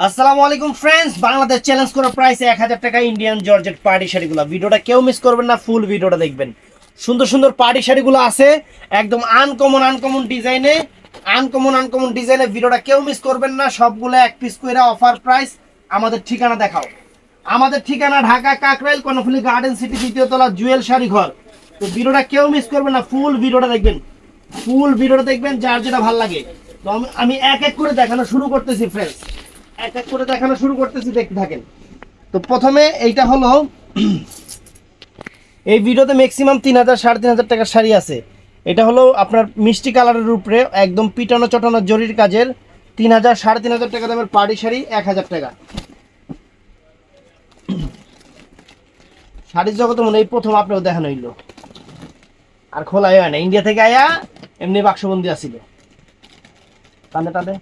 আসসালামু আলাইকুম friends, Bangladesh challenge করা প্রাইস 1000 টাকা ইন্ডিয়ান জর্জেট পার্টি শাড়িগুলো। ভিডিওটা কেউ মিস করবেন না, ফুল ভিডিওটা দেখবেন। সুন্দর সুন্দর পার্টি শাড়িগুলো আছে একদম আনকমন ডিজাইনে। ভিডিওটা কেউ মিস করবেন না, সবগুলো এক পিস করে অফার প্রাইস। আমাদের ঠিকানা দেখাও। আমাদের ঠিকানা ঢাকা কাকরাইল কর্ণফুলী গার্ডেন সিটি, দ্বিতীয় তলা, জুয়েল শাড়ি ঘর। তো ভিডিওটা কেউ মিস করবেন না, ফুল ভিডিওটা দেখবেন যার যেটা ভালো লাগে। তো আমি এক এক করে দেখানো শুরু করতেছি ফ্রেন্ডস, দেখতে থাকেন। তো প্রথমে এইটা হলো এই ভিডিওতে ম্যাক্সিমাম 3000 3500 টাকার শাড়ি আছে। এটা হলো আপনার মিষ্টি কালারের উপরে একদম পিটানো চটানো জরির কাজের 3000 3500 টাকা দামের পাড়ি শাড়ি 1000 টাকা। শাড়ির জগতে মনে এই প্রথম আপনাকে দেখানো হইলো, আর খোলাই হয় না। ইন্ডিয়া থেকে আয়া এমনি বাক্সবন্দি আসিল। টানে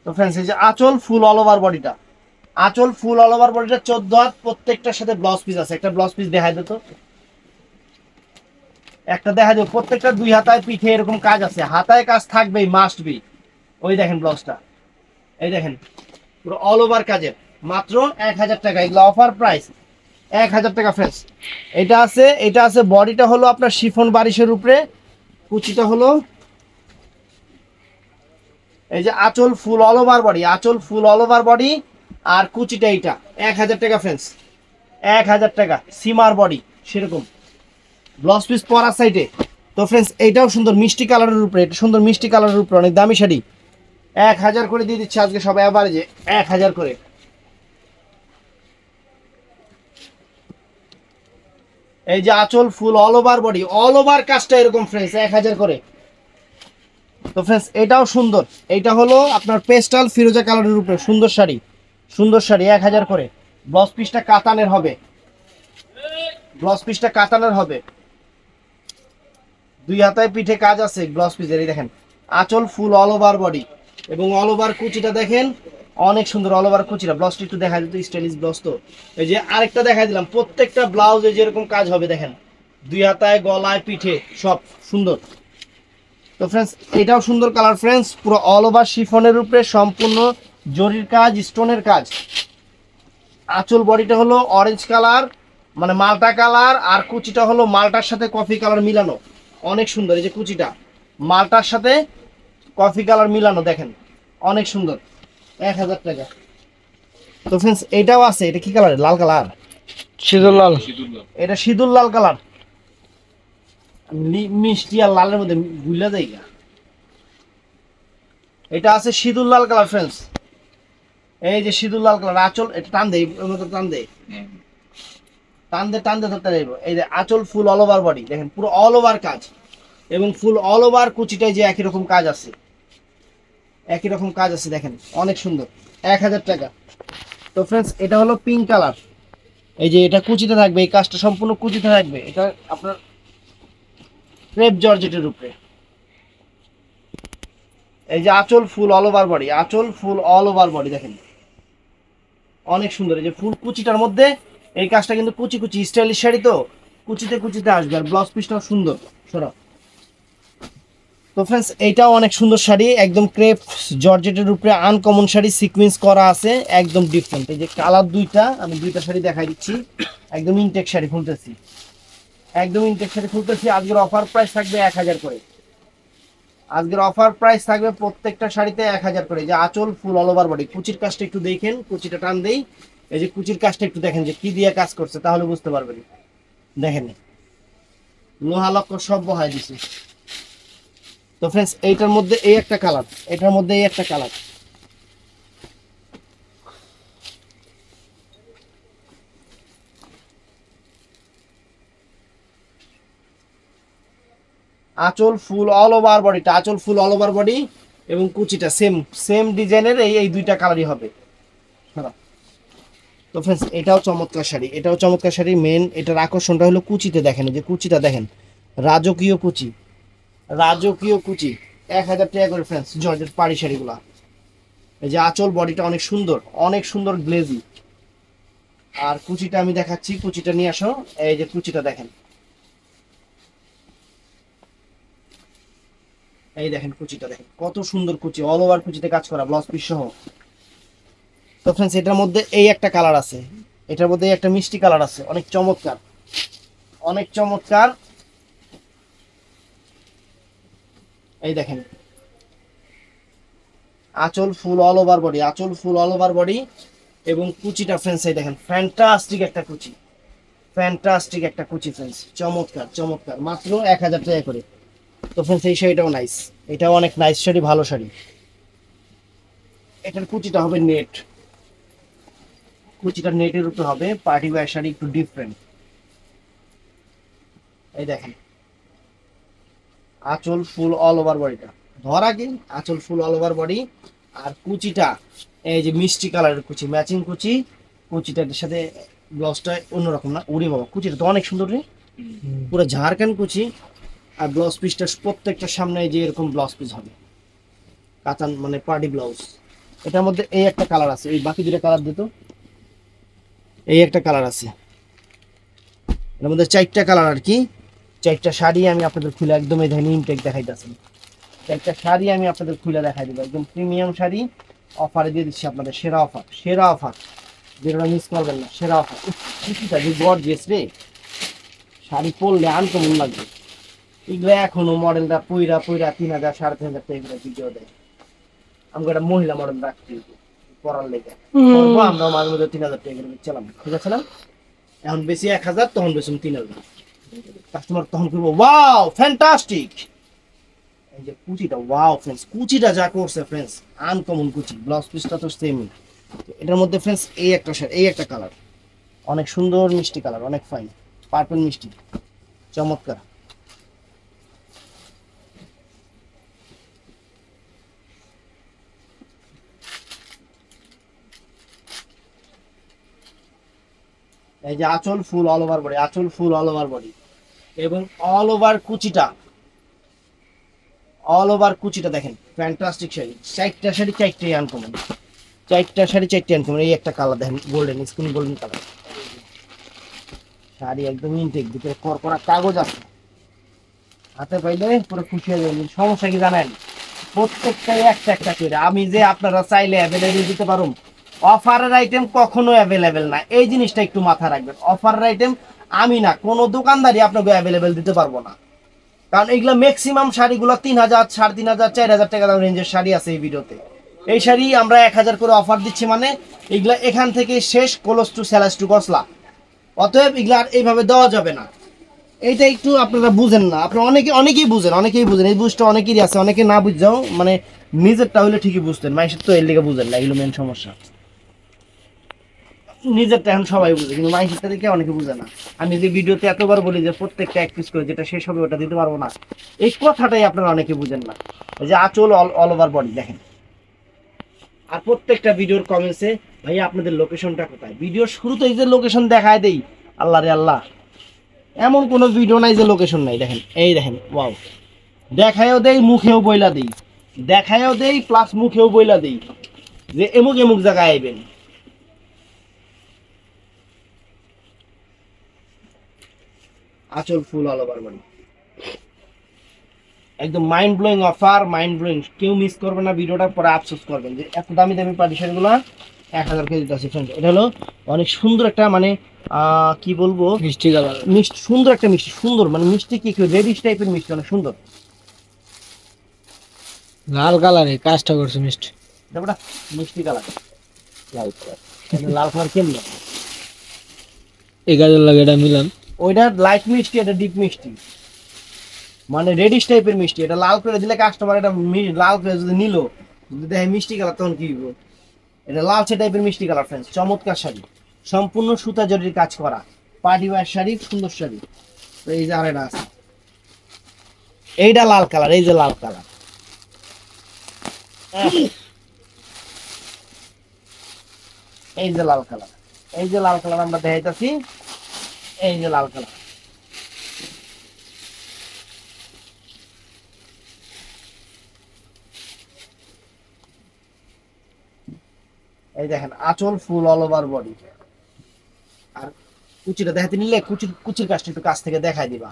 তো ফ্রেন্ডস, এই যে আঁচল ফুল অল ওভার বডিটা, 14 হাত, প্রত্যেকটার সাথে ব্লাউজ পিস আছে। একটা ব্লাউজ পিস দেখাই দিত, প্রত্যেকটা 2 হাতায় পিঠে এরকম কাজ আছে, হাতায় কাজ থাকবেই, মাস্ট বি। ওই দেখেন ব্লাউজটা, এই দেখেন পুরো অল ওভার কাজের, মাত্র 1000 টাকা। এগুলো অফার প্রাইস 1000 টাকা ফ্রেন্ডস। এটা আছে বডিটা হলো আপনার শিফন বারিশের উপরে, কুচিটা হলো এই যে আঁচল ফুল অল ওভার বডি, আর কুচিটা এইটা 1000 টাকা ফ্রেন্ডস, 1000 টাকা। সিমার বডি সেরকম ব্লাউজ পিস পরা সাইডে। তো ফ্রেন্ডস, এইটাও সুন্দর মিষ্টি কালারের উপরে, অনেক দামি শাড়ি। 1000 করে দিয়ে দিচ্ছে আজকে সবাই এভারেজে 1000 করে। এই যে আঁচল ফুল all over body, all over কাজটা এরকম ফ্রেন্ডস 1000 করে। তো ফ্রেন্ডস, এটাও সুন্দর। এইটা হলো আপনার পেস্টাল ফিরোজা কালারের উপরে সুন্দর শাড়ি 1000 করে। ব্লাউজ পিসটা কাতানের হবে, 2 হাতায় পিঠে কাজ আছে ব্লাউজ পিসের। এই দেখেন আঁচল ফুল অল ওভার বডি, এবং অল ওভার কুচিটা দেখেন অনেক সুন্দর। অল ওভার কুচিটা, ব্লাউজটা একটু দেখা দিত, স্টাইলিশ ব্লাউজ। তো এই যে আরেকটা দেখা দিলাম, প্রত্যেকটা ব্লাউজে যেরকম কাজ হবে দেখেন, 2 হাতায়, গলায়, পিঠে সব সুন্দর। তো ফ্রেন্ডস, এটাও সুন্দর কালার ফ্রেন্ডস, পুরো অল ওভার শিফনের উপরে সম্পূর্ণ জরির কাজ, স্টোনের কাজ। আঁচল বডিটা হলো অরেঞ্জ কালার, মানে মাল্টা কালার, আর কুচিটা হলো মাল্টার সাথে কফি কালার মিলানো, অনেক সুন্দর। এই যে কুচিটা মাল্টার সাথে কফি কালার মিলানো, দেখেন অনেক সুন্দর, 1000 টাকা। তো ফ্রেন্ডস, এটাও আছে। এটা কি কালার? লাল কালার, সিঁদুর লাল। এটা সিঁদুর লাল কালার, মিষ্টি আর লালের মধ্যে গুলা জায়গা। এটা আছে সিঁদুর লাল কালার ফ্রেন্ডস, এই যে সিঁদুর লাল কালার আঁচল। এটা টান দেই, ওর মতো টান দে ধরতে যাইব। এই যে আঁচল ফুল অল ওভার বডি, দেখেন পুরো অল ওভার কাজ, এবং ফুল অল ওভার কুচিটায় যে একই রকম কাজ আছে, দেখেন অনেক সুন্দর, 1000 টাকা। তো ফ্রেন্ডস, এটা হলো পিঙ্ক কালার। এই যে এটা কুচিতে থাকবে, এই কাজটা সম্পূর্ণ কুচিতে থাকবে। এটা আপনার ক্রেপ জর্জেটের উপরে। এই যে আঁচল ফুল অল ওভার বডি, দেখেন অনেক সুন্দর। এই যে ফুল কুচিটার মধ্যে এই কাজটা কিন্তু কুচি স্টাইলিশ শাড়ি, তো কুচিতে আসবে। আর ব্লাউজ পিসটাও সুন্দর সরা। তো ফ্রেন্ডস, এইটাও অনেক সুন্দর শাড়ি, একদম ক্রেপ জর্জেটের উপরে আনকমন শাড়ি, সিকোয়েন্স করা আছে, একদম ডিফারেন্ট। এই যে কালার দুইটা, আমি দুইটা শাড়ি দেখাই দিচ্ছি। একদম ইনটেক শাড়ি খুলতেছি, আজকের অফার প্রাইস থাকবে 1000 করে। প্রত্যেকটা শাড়িতে 1000 করে। যে আঁচল ফুল অল ওভার বডি, কুচির কাজটা একটু দেখেন, কুচিটা টান দেই। এই যে কুচির কাজটা একটু দেখেন যে কি দিয়ে কাজ করছে, তাহলে বুঝতে পারবেন। দেখেন লোহা লক্কর সব বহাই দিছে। তো ফ্রেন্ডস, এইটার মধ্যে এই একটা কালার, আঁচল ফুল অল ওভার বডি, এবং কুচিটা সেম ডিজাইনের। এই দুইটা কালারই হবে। তো ফ্রেন্ডস, এটাও চমৎকার শাড়ি। মেন এটার আকর্ষণটা হলো কুচিতে, দেখেন এই যে কুচিটা দেখেন, রাজকীয় কুচি 1000 টাকা করে ফ্রেন্ডস, জর্জেট পাড়ি শাড়িগুলা। এই যে আঁচল বডিটা অনেক সুন্দর গ্লেজি। আর কুচিটা আমি দেখাচ্ছি, কুচিটা নিয়ে আসো। এই যে কুচিটা দেখেন, এই দেখেন কুচিটা দেখেন, কত সুন্দর কুচি, অল ওভার কুচিতে কাজ করা, ব্লাউজ পিস সহ। তো ফ্রেন্ডস এটার মধ্যে এই একটা কালার আছে, এটার মধ্যে একটা মিষ্টি কালার আছে, অনেক চমৎকার, অনেক চমৎকার। এই দেখেন আঁচল ফুল অল ওভার বডি, আঁচল ফুল অল ওভার বডি এবং কুচিটা ফ্রেন্ডস এই দেখেন, ফ্যান্টাস্টিক একটা কুচি, ফ্যান্টাস্টিক একটা কুচি ফ্রেন্ডস, চমৎকার চমৎকার, মাত্র 1000 টাকা করে। তো ফ্রেন্ডস এই শাড়িটাও নাইস, এটাও অনেক নাইস শাড়ি, ভালো শাড়ি। এটার কুচিটা হবে নেট, কুচিটা নেটের উপর হবে, পার্টি ওয়্যার শাড়ি, একটু ডিফারেন্ট। এই দেখেন আঁচল ফুল অল ওভার বডিটা, ধরা কি আঁচল ফুল অল ওভার বডি। আর কুচিটা এই যে মিষ্টি কালারের কুচি, ম্যাচিং কুচি, কুচিটার সাথে ব্লাউজটা অন্যরকম না, উড়ি বাবা কুচিটা তো অনেক সুন্দর রে, পুরো ঝাড়খান কুচি। আর ব্লাউজ পিসটা প্রত্যেকটা সামনে যে এরকম ব্লাউজ পিস হবে, কাতান মানে পার্টি ব্লাউজ। এটার মধ্যে এই একটা কালার আছে, এই বাকি দুটো কালার দিত, এই একটা কালার আছে, এর মধ্যে 4টা কালার আর কি। 4টা শাড়ি আমি আপনাদের খুলে একদম এই দেখেন ইনটেক দেখাইতেছি, 4টা শাড়ি আমি আপনাদের খুলে দেখাই দেবো, একদম প্রিমিয়াম শাড়ি, অফারে দিয়ে দিচ্ছি আপনাদের, সেরা অফার, সেরা অফার, যেটা মিস করবেন না, সেরা অফার। কুচিটা যে গর্জিয়াস রে, শাড়ি পরলে আনকমন লাগবে। এগুলো এখনো মডেলটা পুইরা পুইরা 3000 3500 টাকা করে ভিডিও দেয়। আমাকে একটা মহিলা মডেল রাখছি পরার লেগে, করবো আমরা মাঝে মধ্যে 3000 টাকা করে চালাম, ঠিক আছে না? এখন বেশি 1000, তখন বেশি 3000, কাস্টমার তখন করবো ওয়াও ফ্যান্টাস্টিক। এই যে কুচিটা ওয়াও ফ্রেন্ডস, কুচিটা যা করছে ফ্রেন্ডস, আনকমন কুচি, ব্লাউজ পিসটা তো সেমই। এটার মধ্যে ফ্রেন্ডস এই একটা শাড়ি, এই একটা কালার, অনেক সুন্দর মিষ্টি কালার, অনেক ফাইন, পার্পল মিষ্টি, চমৎকার। এই যে আঁচল ফুল অল ওভার বডি, আঁচল ফুল অল ওভার বডি এবং অল ওভার কুচিটা, অল ওভার কুচিটা দেখেন, ফ্যান্টাস্টিক শাড়ি। 4টা শাড়ি 4টাই আনকমন, 4টা শাড়ি 4টাই আনকমন। এই একটা কালার দেখেন, golden, skin golden colour sari, একদম ইনটেক, ভিতরে করকরা কাগজ আছে, হাতে পাইলে পুরো খুশি হয়ে যাবেন। সমস্যা কি জানেন, প্রত্যেকটাই একটা একটা করে, আমি যে আপনারা চাইলে অ্যাভেলেবেল দিতে পারুন, অফারের আইটেম কখনো অ্যাভেলেবেল না, এই জিনিসটা একটু মাথা রাখবেন। অফারের আইটেম আমি না, কোনো দোকানদারই আপনাকে অ্যাভেলেবেল দিতে পারবো না, কারণ এগুলো ম্যাক্সিমাম শাড়িগুলো 3000 3500 4000 টাকা দাম রেঞ্জের শাড়ি আছে এই ভিডিওতে। এই শাড়ি আমরা 1000 করে অফার দিচ্ছি, মানে এগুলা এখান থেকে শেষ, ক্লোজ টু সেলাস টু গসলা। অতএব এগুলা আর এইভাবে দেওয়া যাবে না, এইটা একটু আপনারা বুঝেন না, আপনারা অনেকেই বুঝেন, অনেকেই বুঝেন, এই বুঝটা অনেকেরই আছে, অনেকে না বুঝাও মানে নিজেরটা হলে ঠিকই বুঝতেন, মাইসের তো এর লিগে বুঝেন না, এগুলো মেন সমস্যা। নিজেরটা এখন সবাই বুঝে, কিন্তু মাইসেরটা দেখে অনেকে বুঝে না। আমি যে ভিডিওতে এতবার বলি যে প্রত্যেকটা এক পিস করে, যেটা শেষ হবে ওটা দিতে পারবো না, এই কথাটাই আপনারা অনেকে বুঝেন না। এই যে আঁচল অল ওভার বডি দেখেন। আর প্রত্যেকটা ভিডিওর কমেন্টসে ভাই আপনাদের লোকেশনটা কোথায়, ভিডিওর শুরুতে এই যে লোকেশন দেখায় দেই, আল্লাহ রে আল্লাহ, এমন কোনো ভিডিও নাই যে লোকেশন নাই। দেখেন এই দেখেন ওয়াও, দেখায়ও দেই মুখেও বইলা দেই, দেখায়ও দেই প্লাস মুখেও বইলা দেই যে এমুক এমুক জায়গায় আইবেন। আঁচল ফুল অল ওভার বডি, একদম mind blowing offer, mind blowing, কেউ মিস করবে না ভিডিওটা, পরে আফসোস করবেন যে এত দামি দামি পার্টিশনগুলো 1000 কেজি আছে ফ্রেন্ড। এটা হলো অনেক সুন্দর একটা মানে কি বলবো, মিষ্টি কালার, মিষ্টি, সুন্দর একটা মিষ্টি, সুন্দর মানে মিষ্টি কি রেডিশ টাইপের মিষ্টি, অনেক সুন্দর, লাল কালারে কাজটা করছে মিষ্টি, দেখো মিষ্টি কালার, লাল কালার, লাল কালার কেমন, এই গাজর লাগে এটা মিলান, ওইটা লাইট মিষ্টি, এটা ডিপ মিষ্টি, মানে রেডিশ টাইপের মিষ্টি। এটা লাল করে দিলে কাস্টমার, এটা লাল করে যদি নিল, যদি দেখে মিষ্টি কালার, তখন কি হইব, এটা লালচে টাইপের মিষ্টি কালার ফ্রেন্ডস, চমৎকার শাড়ি, সম্পূর্ণ সুতা জরির কাজ করা, পার্টি ওয়্যার শাড়ি, সুন্দর শাড়ি। তো এই যে আরেকটা আছে, এইটা লাল কালার, এই যে লাল কালার, এই যে লাল কালার, এই যে লাল কালার আমরা দেখাইতেছি, এই যে লাল কালার। এই দেখেন আঁচল ফুল অল ওভার বডি, আর কুচিটা দেখাতে নিলে কুচির কাজটা একটু কাছ থেকে দেখাই দিবা।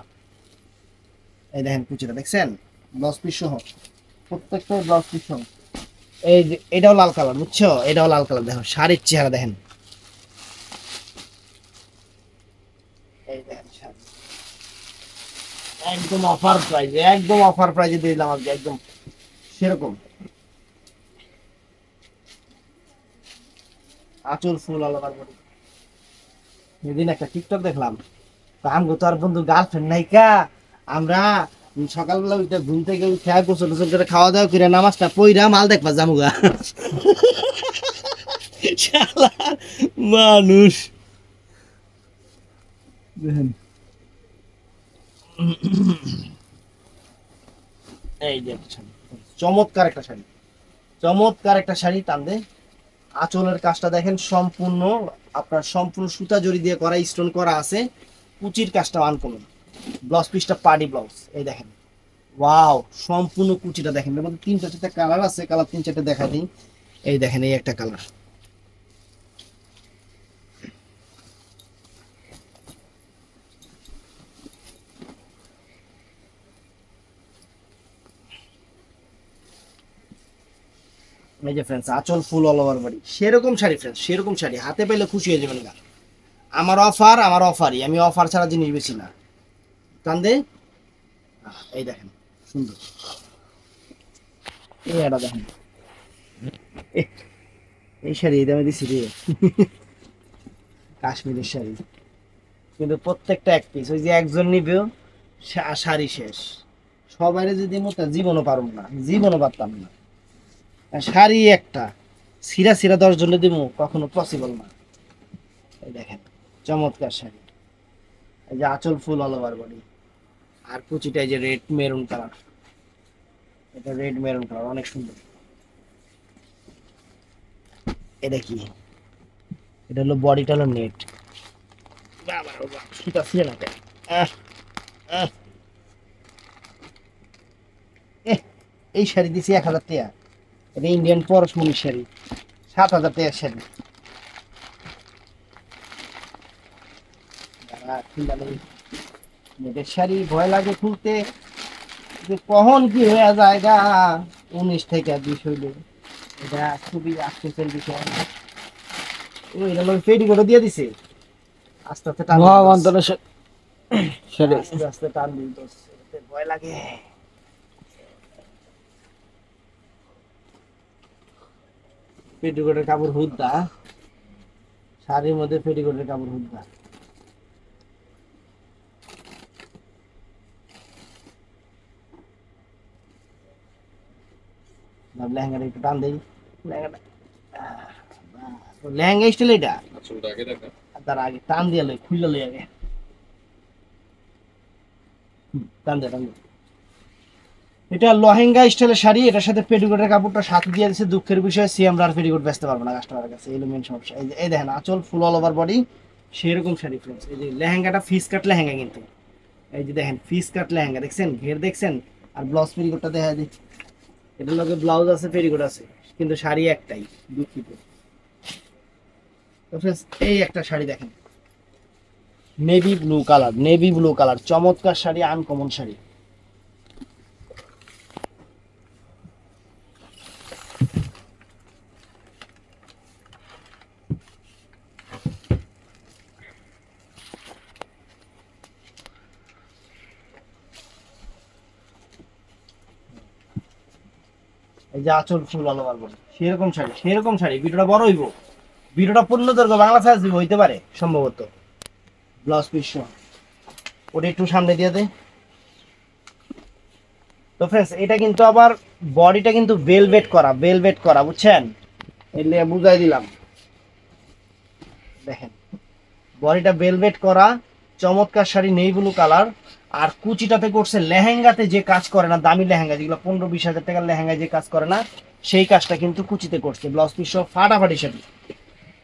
এই দেখেন কুচিটা দেখছেন, ব্লাউজ পিস সহ প্রত্যেকটা ব্লাউজ পিস সহ। এই যে এটাও লাল কালার, বুঝছো, এটাও লাল কালার। দেখো শাড়ির চেহারা দেখেন, এই দেখেন শাড়ি একদম অফার প্রাইজে, একদম অফার প্রাইজে দিয়ে দিলাম আজকে, একদম সেরকম। আঁচল ফুল অল ওভার বডি। সেদিন একটা টিকটক দেখলাম, তো আমগো তো আর বন্ধু গার্লফ্রেন্ড নাই কা, আমরা সকালবেলা উঠে ঘুম থেকে উঠে গোসল টোসল করে খাওয়া দাওয়া করে নামাজটা পইরা মাল দেখবা জামুগা। শালা মানুষ দেখেন। এই যে একটা শাড়ি, চমৎকার একটা শাড়ি, চমৎকার একটা শাড়ি। টানদে আঁচলের কাজটা দেখেন সম্পূর্ণ আপনার সম্পূর্ণ সুতা জড়ি দিয়ে করা, স্টোন করা আছে। কুচির কাজটা আনকমন। ব্লাউজ পিসটা পার্টি ব্লাউজ, এই দেখেন ওয়াও, সম্পূর্ণ কুচিটা দেখেন। এর মধ্যে 3-4টা কালার আছে, কালার 3-4টা দেখা দিই। এই দেখেন এই একটা কালার, এই যে ফ্রেন্ডস আঁচল ফুল অল ওভার বডি, সেরকম শাড়ি ফ্রেন্ডস, সেরকম শাড়ি হাতে পেলে খুশি হয়ে যাবেন গা। আমার অফার, আমার অফারই, আমি অফার ছাড়া জিনিস বেশি না। কান্দে এই দেখেন সুন্দর, এই এটা দেখেন, এহ, এই শাড়ি এই দামে দিছি রে। কাশ্মীরের শাড়ি, কিন্তু প্রত্যেকটা এক পিস, ওই যে একজন নিবে শাড়ি শেষ। সবাই যদি মতো জীবনও পারব না, জীবনও পারতাম না। আর শাড়ি একটা সিরা সিরা 10 জনে দিব, কখনো পসিবল না। এই দেখেন চমৎকার শাড়ি, এই যে আঁচল ফুল অল ওভার বডি, আর কুচিটা এই যে রেড মেরুন কালার, এটা রেড মেরুন কালার অনেক সুন্দর। এটা কি, এটা হলো বডিটা হলো নেট। বাবা রে বাবা, সুতা ছিল না কেন? আহ, আহ, এহ, এই শাড়ি দিছি 1000 টাকা। এটা ইন্ডিয়ান পরশমণির শাড়ি, 7000 টাকার শাড়ি। নেটের শাড়ি ভয় লাগে খুলতে, যে কখন কি হয়ে যায় গা। 19 থেকে 20 হইল, এটা খুবই আশ্চর্যের বিষয়। ও এটা লোক পেডি করে দিয়ে দিছে, আস্তে আস্তে টান দিতেছে। মহামন্ত্র সেরে আস্তে আস্তে টান দিতেছে, এতে ভয় লাগে। পেটিকোটের কাপড় হুদ্দা, শাড়ির মধ্যে পেটিকোটের কাপড় হুদ্দা। লেহেঙ্গাটা একটু টান দেই, লেহেঙ্গাটা লেহেঙ্গা স্টাইল এটা। তার আগে টান দিয়ে লই, খুললে লই আগে। টান দে টান দে। এটা লেহেঙ্গা স্টাইলের শাড়ি, এটার সাথে পেটিকোটের কাপড়টা সাথে দিয়ে দিচ্ছে। দুঃখের বিষয় আমরা আর পেটিকোট বেচতে পারবো না কাস্টমারের কাছে, এই মেন সমস্যা। এই দেখেন আঁচল ফুল অল ওভার বডি, সেরকম শাড়ি ফ্রেন্ডস। এই যে লেহেঙ্গাটা ফিস কাট লেহেঙ্গা, কিন্তু এই যে দেখেন ফিস কাট লেহেঙ্গা দেখছেন, ঘের দেখছেন। আর ব্লাউজ পেটিকোটটা দেখা দিই, এটার লগে ব্লাউজ আছে, পেটিকোট আছে, কিন্তু শাড়ি একটাই। দুঃখিত। তো ফ্রেন্ডস এই একটা শাড়ি দেখেন, navy blue colour, navy blue colour, চমৎকার শাড়ি, আনকমন শাড়ি। এই যে আঁচল ফুল আলো মারবো, সেরকম শাড়ি, সেরকম শাড়ি। ভিডিওটা বড় হইব, ভিডিওটা পূর্ণ দৈর্ঘ্য বাংলা সাইজ দিব হইতে পারে সম্ভবত। ব্লাউজ পিস ওটা একটু সামনে দিয়ে দে। তো ফ্রেন্ডস এটা কিন্তু আবার বডিটা কিন্তু ভেলভেট করা, ভেলভেট করা, বুঝছেন? এলে বুঝাই দিলাম, দেখেন বডিটা ভেলভেট করা, চমৎকার শাড়ি, নেই ব্লু কালার। আর কুচিটাতে করছে লেহেঙ্গাতে যে কাজ করে না, দামি লেহেঙ্গা যেগুলো 15-20 হাজার টাকার লেহেঙ্গা যে কাজ করে না, সেই কাজটা কিন্তু কুচিতে করছে। ব্লাউজ পিস সহ ফাটাফাটি শাড়ি,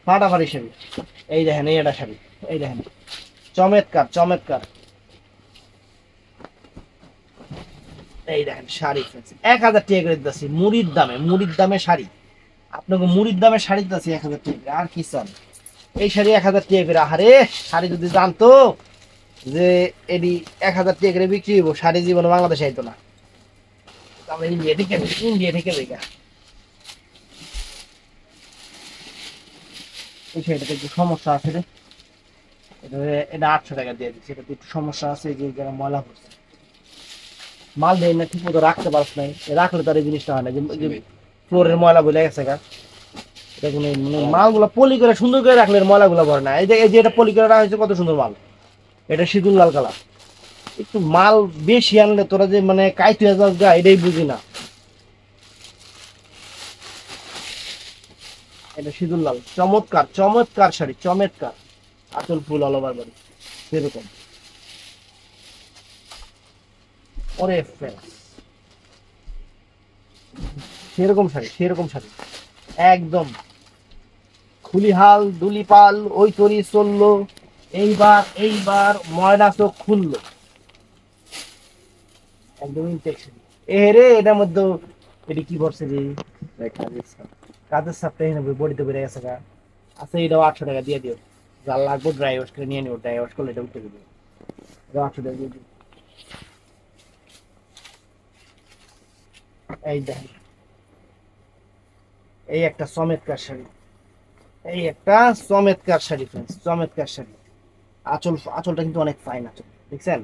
ফাটাফাটি শাড়ি। এই দেখেন এই একটা শাড়ি, এই দেখেন চমৎকার চমৎকার। এই দেখেন শাড়ি 1000 টাকা করে দিচ্ছি, মুড়ির দামে, মুড়ির দামে শাড়ি। আপনাকে মুড়ির দামে শাড়ি দিচ্ছি 1000 টাকা, আর কি চান? এই শাড়ি 1000 টাকা করে। আরে শাড়ি যদি জানতো যে এডি 1000 টাকা করে বিক্রি হইব, শাড়ি জীবনে বাংলাদেশে আইতো না। আমরা ইন্ডিয়া থেকে দেখা এই শাড়িটাতে একটু সমস্যা আছে রে। এটা 800 টাকা দিয়ে দিচ্ছি। এটা একটু সমস্যা আছে, যে যারা ময়লা করছে মাল দেয় না, ঠিক মতো রাখতে পারছ নাই, রাখলে তার এই জিনিসটা হয় না, যে ফ্লোরের ময়লা বলে গেছে গা। এটা কোনো মানে মালগুলো পলি করে সুন্দর করে রাখলে ময়লাগুলো ভরে না। এই যে এটা পলি করে রাখা হয়েছে, কত সুন্দর মাল। এটা সিঁদুর লাল কালার। একটু মাল বেশি আনলে তোরা যে মানে কাইতে যাস গা, এটাই বুঝি না। এটা সিঁদুর লাল, চমৎকার চমৎকার শাড়ি, চমৎকার। আঁচল ফুল অল ওভার বডি সেরকম। ওরে friends, সেরকম শাড়ি, সেরকম শাড়ি একদম। খুলিহাল দুলিপাল ওই তরি চললো, এইবার ময়না চোখ খুললো, একদম ইনটেকশন। এ রে এটার মধ্যে এটি কি করছে রে, কাজের সাথে বডিতে বেড়ে গেছে গা। আচ্ছা এটাও 800 টাকা দিয়ে দিও, যা লাগবে ড্রাই ওয়াশ করে নিয়ে নিও, ড্রাই ওয়াশ করলে এটা উঠে দেবে। এটা 800 টাকা দিয়ে দিও। এই দেখেন, এই একটা চমৎকার শাড়ি, এই একটা চমৎকার শাড়ি ফ্রেন্ডস, চমৎকার শাড়ি। আঁচলটা কিন্তু অনেক ফাইন আঁচল, দেখছেন?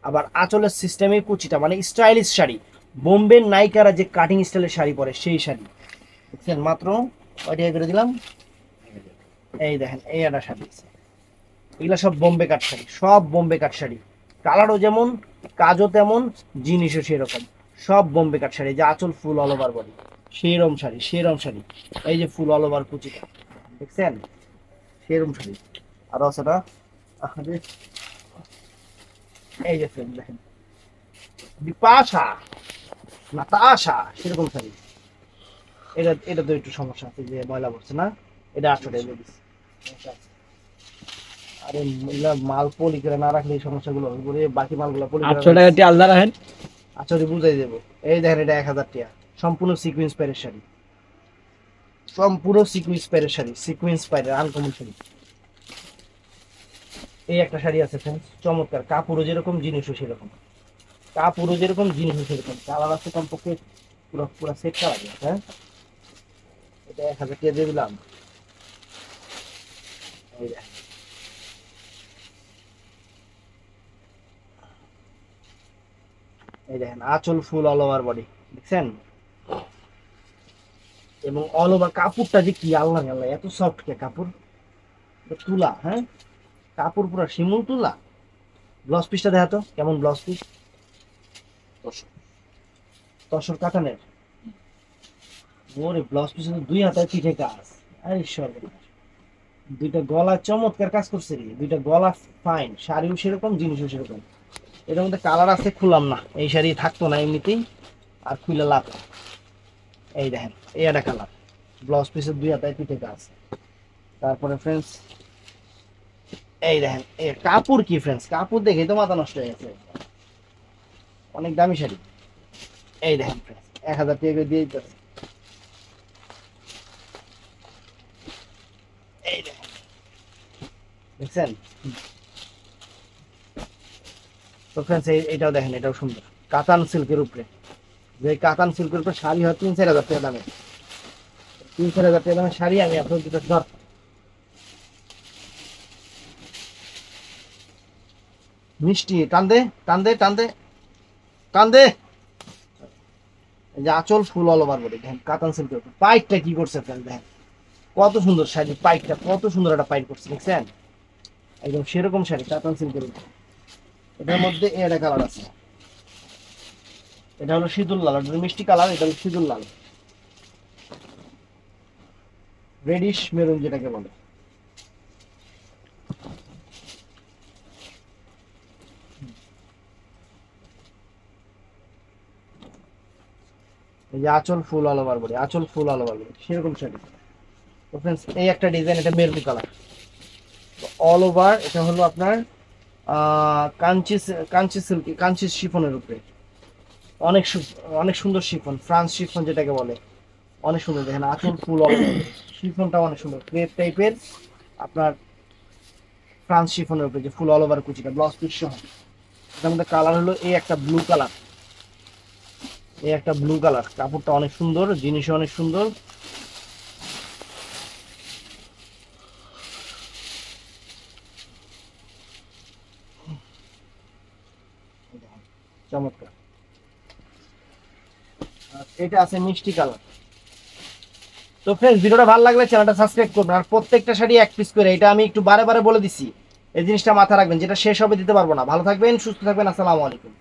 আবার আঁচলের সিস্টেমে কুচিটা মানে স্টাইলিশ শাড়ি। বোম্বে নায়িকারা যে কাটিং স্টাইলের শাড়ি পরে সেই শাড়ি, দেখছেন? মাত্র কয়টা করে দিলাম। এই দেখেন, এই একটা শাড়ি, এগুলা সব বোম্বে কাট শাড়ি, সব বোম্বে কাট শাড়ি। কালারও যেমন, কাজও তেমন, জিনিসও সেরকম, সব বোম্বে কাট শাড়ি। যে আঁচল ফুল অল ওভার বডি, সেরম শাড়ি, সেরম শাড়ি। এই যে ফুল অল ওভার কুচিটা, দেখছেন? সেরম শাড়ি। আরো আছে না, এই যে ফ্রেন্ড দেখেন, বিপাশা নাতাশা, সেরকম শাড়ি। এটা তো একটু সমস্যা আছে, যে ময়লা পড়ছে না। এটা 800 টাকা দিয়ে দিচ্ছি। আরে এগুলা মাল পলি করে না রাখলে এই সমস্যাগুলো হবে, বাকি মালগুলো পলি করে 800 টাকা দিয়ে আলাদা রাখেন। আচ্ছা বুঝাই দেবো। এই দেখেন, এটা 1000 টাকা, সম্পূর্ণ সিকুয়েন্স পাইরের শাড়ি, সম্পূর্ণ সিকুয়েন্স পাইরের শাড়ি, সিকুয়েন্স পাইরের আনকমন শাড়ি। এই একটা শাড়ি আছে ফ্রেন্ডস, চমৎকার। কাপড়ও যেরকম, জিনিসও সেরকম। কাপড়ও যেরকম, জিনিসও সেরকম। কালার আছে কমপক্ষে পুরো পুরো সেট কালার। হ্যাঁ, এটা 1000 টাকা দিয়ে দিলাম। এই দেখেন, এই দেখেন আঁচল ফুল অল ওভার বডি, দেখছেন? এবং অল ওভার কাপড়টা যে কি আল্লাহ আল্লাহ, এত সফট কে কাপড়, তুলা। হ্যাঁ, কাপড় পুরো শিমুল তুলা। ব্লাউজ পিসটা দেখা তো কেমন, ব্লাউজ পিস তসর কাটানের। ওরে ব্লাউজ পিস তো 2 হাতের পিঠে কাজ। আরে সর্বনাশ, দুইটা গলা চমৎকার কাজ করছে রে, দুইটা গলা ফাইন। শাড়িও সেরকম, জিনিসও সেরকম। এটার মধ্যে কালার আছে, খুললাম না, এই শাড়ি থাকতো না এমনিতেই, আর খুলে লাভ। এই দেখেন, এই একটা কালার, ব্লাউজ পিসের 2 হাতায় পিঠে কাজ। তারপরে ফ্রেন্ডস এই দেখেন, এই কাপড় কি ফ্রেন্ডস, কাপড় দেখে তো মাথা নষ্ট হয়ে গেছে, অনেক দামি শাড়ি। এই দেখেন ফ্রেন্ডস, 1000 টাকা করে দিয়ে দিতেছে। এই দেখেন, দেখছেন? তো ফ্রেন্ডস এইটাও দেখেন, এটাও সুন্দর, কাতান সিল্কের উপরে। যে কাতান সিল্কের উপরে শাড়ি হয় 3-4 হাজার টাকা দামে, 3-4 হাজার টাকা দামের শাড়ি আমি আপনার দুটো ধর। মিষ্টি টান দে টান দে। এই যে আঁচল ফুল অল ওভার বডি, দেখেন কাতান সিল্কের উপরে। পাইটটা কি করছে ফ্রেন্ড, দেখেন কত সুন্দর শাড়ি, পাইটটা কত সুন্দর একটা পাইট করছে, দেখছেন? একদম সেরকম শাড়ি, কাতান সিল্কের উপরে। এটার মধ্যে একটা কালার আছে, এটা হলো সিঁদুর লাল, এটা মিষ্টি কালার, এটা হলো সিঁদুর লাল, রেডিশ মেরুন যেটাকে বলে। এই যে আঁচল ফুল অল ওভার বডি, আঁচল ফুল অল ওভার বডি, সেরকম শাড়ি। তো ফ্রেন্ডস এই একটা ডিজাইন, এটা মেরুন কালার অল ওভার। এটা হলো আপনার কাঞ্চি, কাঞ্চি সিল্ক, কাঞ্চি শিফনের উপরে। অনেক অনেক সুন্দর শিফন, ফ্রান্স শিফন যেটাকে বলে, অনেক সুন্দর। দেখেন আঁচল ফুল অল ওভার, শিফনটা অনেক সুন্দর, ক্রেপ টাইপের। আপনার ফ্রান্স শিফনের উপরে যে ফুল অল ওভার কুচিটা ব্লাউজ পিস সহ। এটার মধ্যে কালার হলো এই একটা ব্লু কালার, এই একটা ব্লু কালার। কাপড়টা অনেক সুন্দর, জিনিসও অনেক সুন্দর। চমৎকার। আর এটা আছে মিষ্টি কালার। তো ফ্রেন্ডস, ভিডিওটা ভালো লাগলে চ্যানেলটা সাবস্ক্রাইব করবেন। আর প্রত্যেকটা শাড়ি এক পিস করে, এটা আমি একটু বারে বারে বলে দিছি, এই জিনিসটা মাথায় রাখবেন, যেটা শেষ হবে দিতে পারবো না। ভালো থাকবেন, সুস্থ থাকবেন, আসসালামু আলাইকুম।